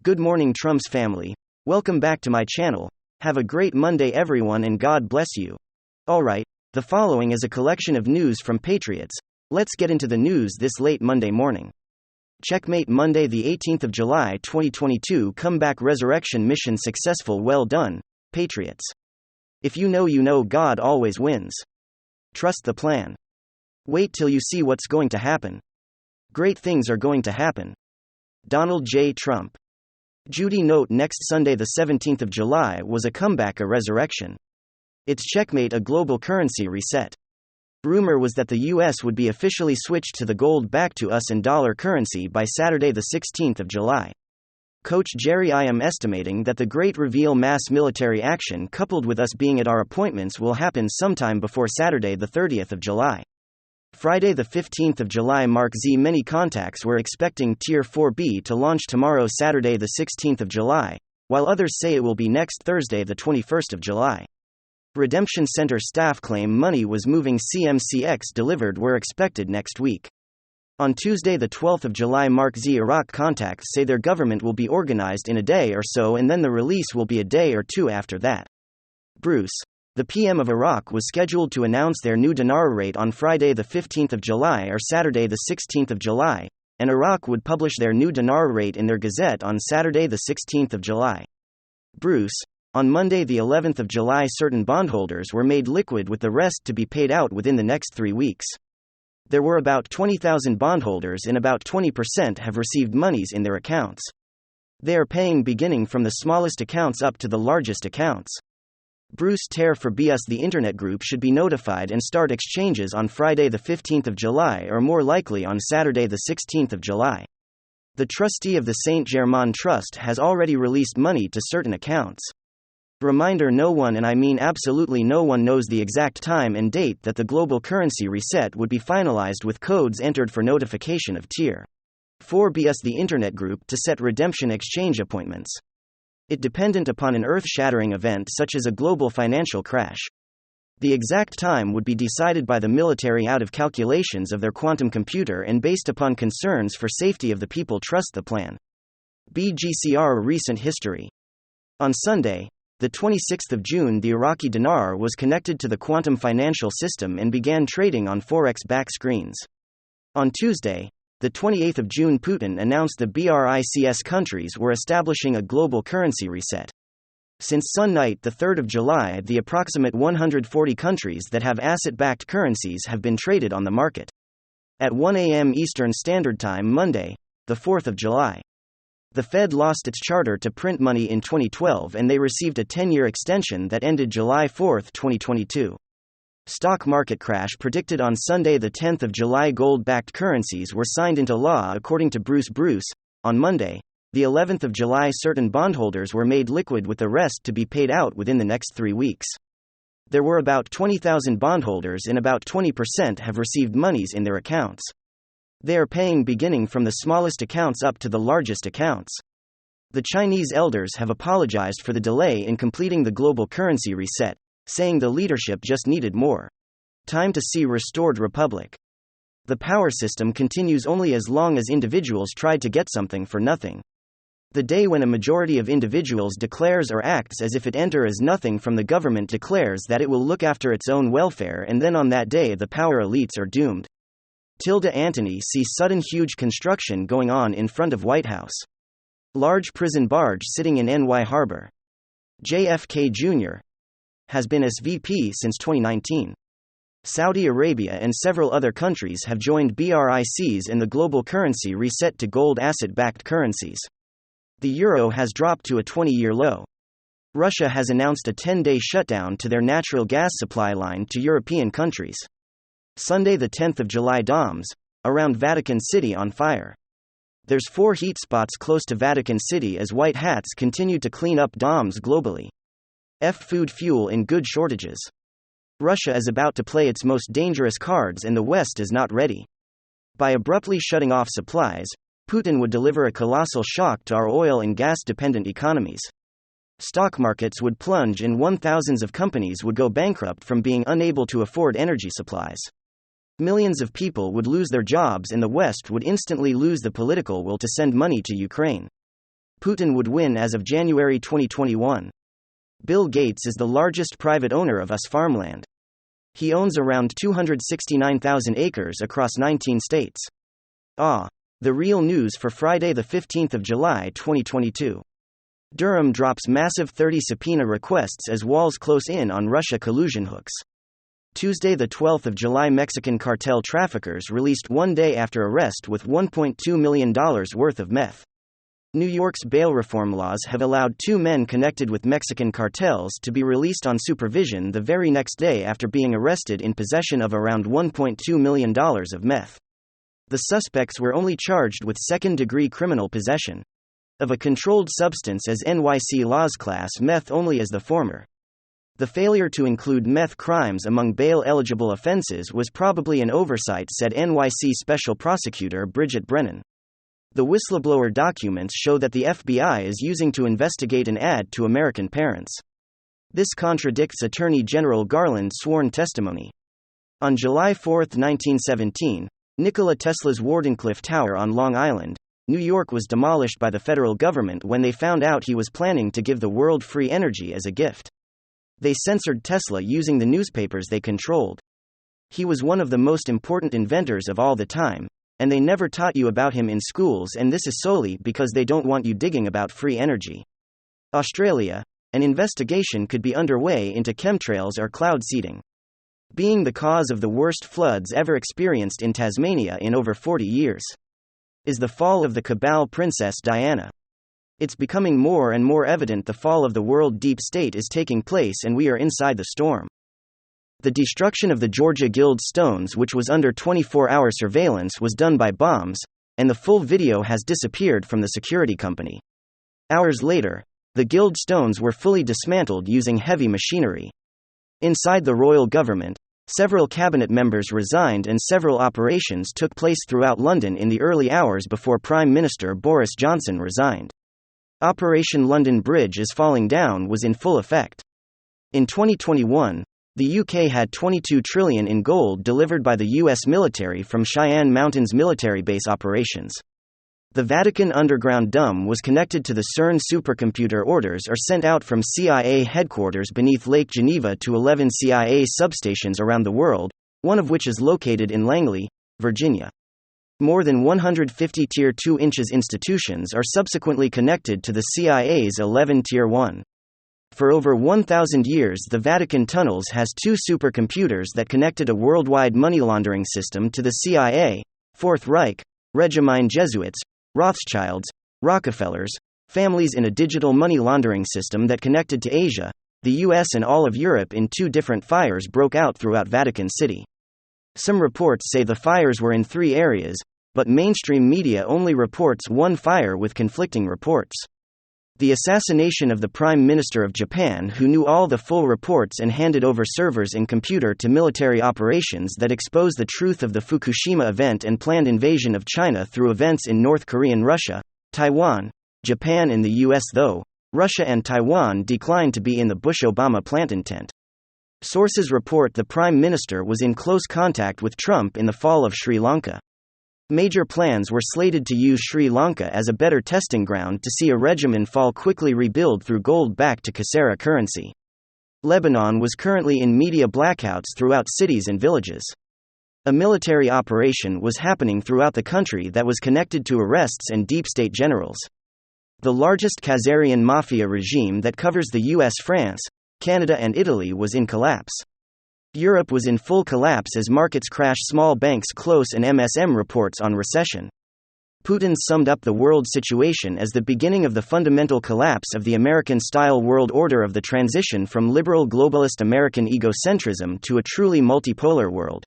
Good morning, Trump's family. Welcome back to my channel. Have a great Monday, everyone, and God bless you. Alright, the following is a collection of news from Patriots. Let's get into the news this late Monday morning. Checkmate Monday, the 18th of July 2022. Comeback resurrection mission successful. Well done, Patriots. If you know, God always wins. Trust the plan. Wait till you see what's going to happen. Great things are going to happen. Donald J. Trump. Judy note next Sunday the 17th of July was a comeback, a resurrection. It's checkmate, a global currency reset. Rumor was that the US would be officially switched to the gold back to us in dollar currency by Saturday the 16th of July. Coach Jerry, I am estimating that the great reveal mass military action coupled with us being at our appointments will happen sometime before Saturday the 30th of July. Friday the 15th of July Mark Z. Many contacts were expecting Tier 4B to launch tomorrow Saturday the 16th of July, while others say it will be next Thursday the 21st of July. Redemption Center staff claim money was moving. CMCX delivered were expected next week. On Tuesday the 12th of July Mark Z. Iraq contacts say their government will be organized in a day or so, and then the release will be a day or two after that. Bruce. The PM of Iraq was scheduled to announce their new dinar rate on Friday the 15th of July or Saturday the 16th of July, and Iraq would publish their new dinar rate in their gazette on Saturday the 16th of July. Bruce. On Monday the 11th of July certain bondholders were made liquid with the rest to be paid out within the next 3 weeks. There were about 20,000 bondholders and about 20% have received monies in their accounts. They are paying beginning from the smallest accounts up to the largest accounts. Bruce Terre for BS. The Internet Group should be notified and start exchanges on Friday the 15th of July or more likely on Saturday the 16th of July. The trustee of the Saint Germain Trust has already released money to certain accounts. Reminder: no one, and I mean absolutely no one, knows the exact time and date that the global currency reset would be finalized, with codes entered for notification of Tier 4BS. The Internet Group to set redemption exchange appointments. It dependent upon an earth-shattering event such as a global financial crash. The exact time would be decided by the military out of calculations of their quantum computer and based upon concerns for safety of the people. Trust the plan. BGCR recent history. On Sunday, the 26th of June, the Iraqi dinar was connected to the quantum financial system and began trading on Forex back screens. On Tuesday, the 28th of June, Putin announced the BRICS countries were establishing a global currency reset. Since Sun night, the 3rd of July, the approximate 140 countries that have asset-backed currencies have been traded on the market. At 1 a.m. Eastern Standard Time Monday, the 4th of July. The Fed lost its charter to print money in 2012 and they received a 10-year extension that ended July 4, 2022. Stock market crash predicted on Sunday the 10th of July. Gold-backed currencies were signed into law according to Bruce. On Monday, the 11th of July certain bondholders were made liquid with the rest to be paid out within the next 3 weeks. There were about 20,000 bondholders and about 20% have received monies in their accounts. They are paying beginning from the smallest accounts up to the largest accounts. The Chinese elders have apologized for the delay in completing the global currency reset, saying the leadership just needed more time to see restored republic. The power system continues only as long as individuals tried to get something for nothing. The day when a majority of individuals declares or acts as if it enter as nothing from the government declares that it will look after its own welfare, and then on that day the power elites are doomed. Anthony see sudden huge construction going on in front of White House. Large prison barge sitting in NY Harbor. JFK Jr. has been SVP since 2019. Saudi Arabia and several other countries have joined BRICS in the global currency reset to gold asset-backed currencies. The euro has dropped to a 20-year low. Russia has announced a 10-day shutdown to their natural gas supply line to European countries. Sunday the 10th of July, DOMS around Vatican City on fire. There's 4 heat spots close to Vatican City as white hats continue to clean up DOMS globally. Food fuel in good shortages. Russia is about to play its most dangerous cards and the West is not ready. By abruptly shutting off supplies, Putin would deliver a colossal shock to our oil and gas-dependent economies. Stock markets would plunge and thousands of companies would go bankrupt from being unable to afford energy supplies. Millions of people would lose their jobs and the West would instantly lose the political will to send money to Ukraine. Putin would win as of January 2021. Bill Gates is the largest private owner of US farmland. He owns around 269,000 acres across 19 states. The real news for Friday, the 15th of July 2022. Durham drops massive 30 subpoena requests as walls close in on Russia collusion hooks. Tuesday, the 12th of July, Mexican cartel traffickers released one day after arrest with $1.2 million worth of meth. New York's bail reform laws have allowed 2 men connected with Mexican cartels to be released on supervision the very next day after being arrested in possession of around $1.2 million of meth. The suspects were only charged with second-degree criminal possession of a controlled substance as NYC laws class meth only as the former. The failure to include meth crimes among bail-eligible offenses was probably an oversight, said NYC Special Prosecutor Bridget Brennan. The whistleblower documents show that the FBI is using to investigate an ad to American parents. This contradicts Attorney General Garland's sworn testimony. On July 4, 1917, Nikola Tesla's Wardenclyffe Tower on Long Island, New York was demolished by the federal government when they found out he was planning to give the world free energy as a gift. They censored Tesla using the newspapers they controlled. He was one of the most important inventors of all the time, and they never taught you about him in schools, and this is solely because they don't want you digging about free energy. Australia, an investigation could be underway into chemtrails or cloud seeding being the cause of the worst floods ever experienced in Tasmania in over 40 years. Is the fall of the cabal Princess Diana. It's becoming more and more evident the fall of the world deep state is taking place and we are inside the storm. The destruction of the Georgia Guild Stones, which was under 24-hour surveillance, was done by bombs, and the full video has disappeared from the security company. Hours later, the Guild Stones were fully dismantled using heavy machinery. Inside the royal government, several cabinet members resigned and several operations took place throughout London in the early hours before Prime Minister Boris Johnson resigned. Operation London Bridge is falling down was in full effect. In 2021, the UK had $22 trillion in gold delivered by the US military from Cheyenne Mountains military base operations. The Vatican underground dome was connected to the CERN supercomputer. Orders are sent out from CIA headquarters beneath Lake Geneva to 11 CIA substations around the world, one of which is located in Langley, Virginia. More than 150 Tier 2 inches institutions are subsequently connected to the CIA's 11 Tier 1. For over 1,000 years, the Vatican tunnels has 2 supercomputers that connected a worldwide money laundering system to the CIA, Fourth Reich, Regimine Jesuits, Rothschilds, Rockefellers, families in a digital money laundering system that connected to Asia, the US and all of Europe. In 2 different fires broke out throughout Vatican City. Some reports say the fires were in 3 areas, but mainstream media only reports one fire with conflicting reports. The assassination of the Prime Minister of Japan, who knew all the full reports and handed over servers and computer to military operations that expose the truth of the Fukushima event and planned invasion of China through events in North Korea and Russia, Taiwan, Japan and the US. Though Russia and Taiwan declined to be in the Bush-Obama plant intent. Sources report the Prime Minister was in close contact with Trump in the fall of Sri Lanka. Major plans were slated to use Sri Lanka as a better testing ground to see a regime fall quickly rebuild through gold back to Kasera currency. Lebanon was currently in media blackouts throughout cities and villages. A military operation was happening throughout the country that was connected to arrests and deep state generals. The largest Khazarian mafia regime that covers the US, France, Canada and Italy was in collapse. Europe was in full collapse as markets crashed, small banks close, and MSM reports on recession. Putin summed up the world situation as the beginning of the fundamental collapse of the American-style world order, of the transition from liberal globalist American egocentrism to a truly multipolar world.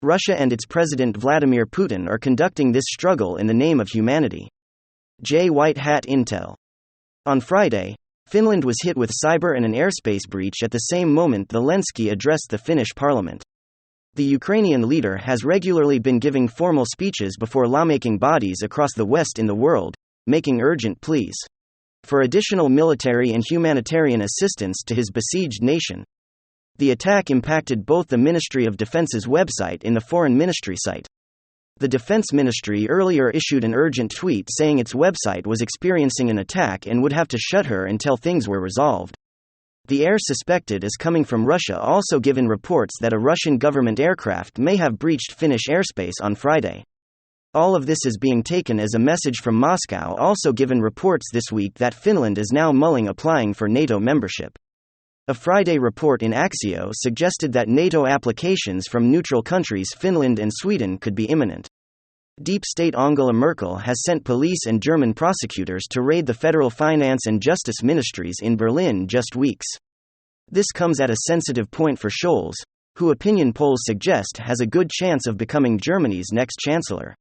Russia and its President Vladimir Putin are conducting this struggle in the name of humanity. J. White Hat Intel. On Friday, Finland was hit with cyber and an airspace breach at the same moment Zelensky addressed the Finnish parliament. The Ukrainian leader has regularly been giving formal speeches before lawmaking bodies across the West in the world, making urgent pleas for additional military and humanitarian assistance to his besieged nation. The attack impacted both the Ministry of Defense's website and the Foreign Ministry site. The Defense Ministry earlier issued an urgent tweet saying its website was experiencing an attack and would have to shut her until things were resolved. The air suspected is coming from Russia, also given reports that a Russian government aircraft may have breached Finnish airspace on Friday. All of this is being taken as a message from Moscow, also given reports this week that Finland is now mulling applying for NATO membership. A Friday report in Axios suggested that NATO applications from neutral countries Finland and Sweden could be imminent. Deep state Angela Merkel has sent police and German prosecutors to raid the federal finance and justice ministries in Berlin just weeks. This comes at a sensitive point for Scholz, who opinion polls suggest has a good chance of becoming Germany's next chancellor.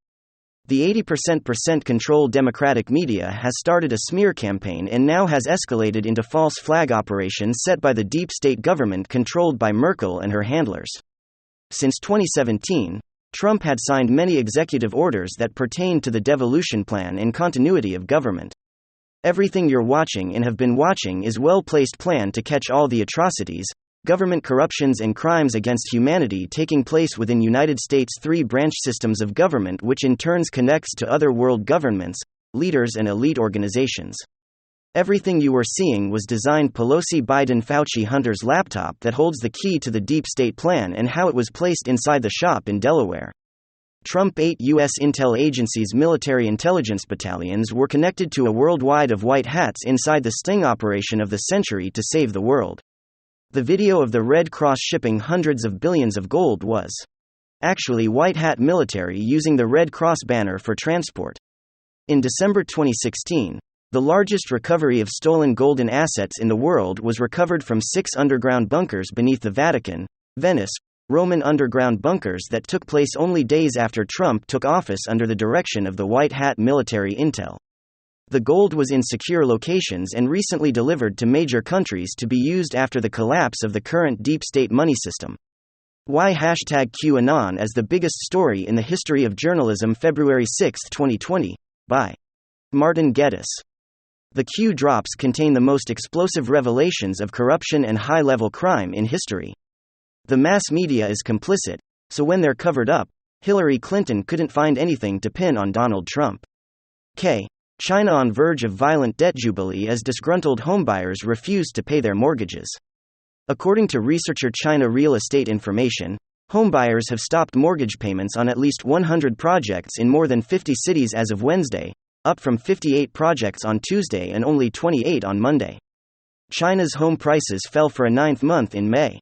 The 80% controlled Democratic media has started a smear campaign and now has escalated into false flag operations set by the deep state government controlled by Merkel and her handlers. Since 2017, Trump had signed many executive orders that pertained to the devolution plan and continuity of government. Everything you're watching and have been watching is a well-placed plan to catch all the atrocities, government corruptions and crimes against humanity taking place within United States' three-branch systems of government, which in turn connects to other world governments, leaders and elite organizations. Everything you were seeing was designed Pelosi Biden Fauci Hunter's laptop that holds the key to the deep state plan and how it was placed inside the shop in Delaware. Trump 8 U.S. intel agencies' military intelligence battalions were connected to a worldwide of white hats inside the sting operation of the century to save the world. The video of the Red Cross shipping hundreds of billions of gold was actually white hat military using the Red Cross banner for transport. In December 2016, the largest recovery of stolen golden assets in the world was recovered from 6 underground bunkers beneath the Vatican, Venice, Roman underground bunkers that took place only days after Trump took office under the direction of the white hat military intel. The gold was in secure locations and recently delivered to major countries to be used after the collapse of the current deep state money system. Why #QAnon as the biggest story in the history of journalism, February 6, 2020, by Martin Geddes. The Q drops contain the most explosive revelations of corruption and high-level crime in history. The mass media is complicit, so when they're covered up, Hillary Clinton couldn't find anything to pin on Donald Trump. China on verge of violent debt jubilee as disgruntled homebuyers refuse to pay their mortgages. According to researcher China Real Estate Information, homebuyers have stopped mortgage payments on at least 100 projects in more than 50 cities as of Wednesday, up from 58 projects on Tuesday and only 28 on Monday. China's home prices fell for a 9th month in May.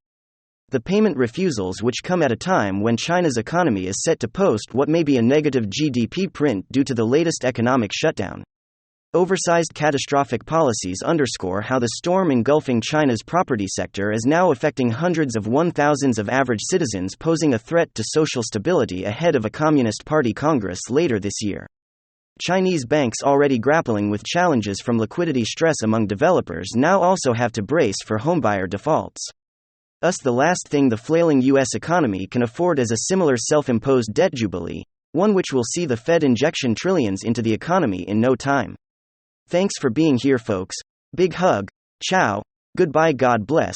The payment refusals, which come at a time when China's economy is set to post what may be a negative GDP print due to the latest economic shutdown. Oversized catastrophic policies underscore how the storm engulfing China's property sector is now affecting hundreds of thousands of average citizens, posing a threat to social stability ahead of a Communist Party Congress later this year. Chinese banks, already grappling with challenges from liquidity stress among developers, now also have to brace for homebuyer defaults. The last thing the flailing U.S. economy can afford is a similar self-imposed debt jubilee, one which will see the Fed injection trillions into the economy in no time. Thanks for being here, folks. Big hug. Ciao. Goodbye. God bless.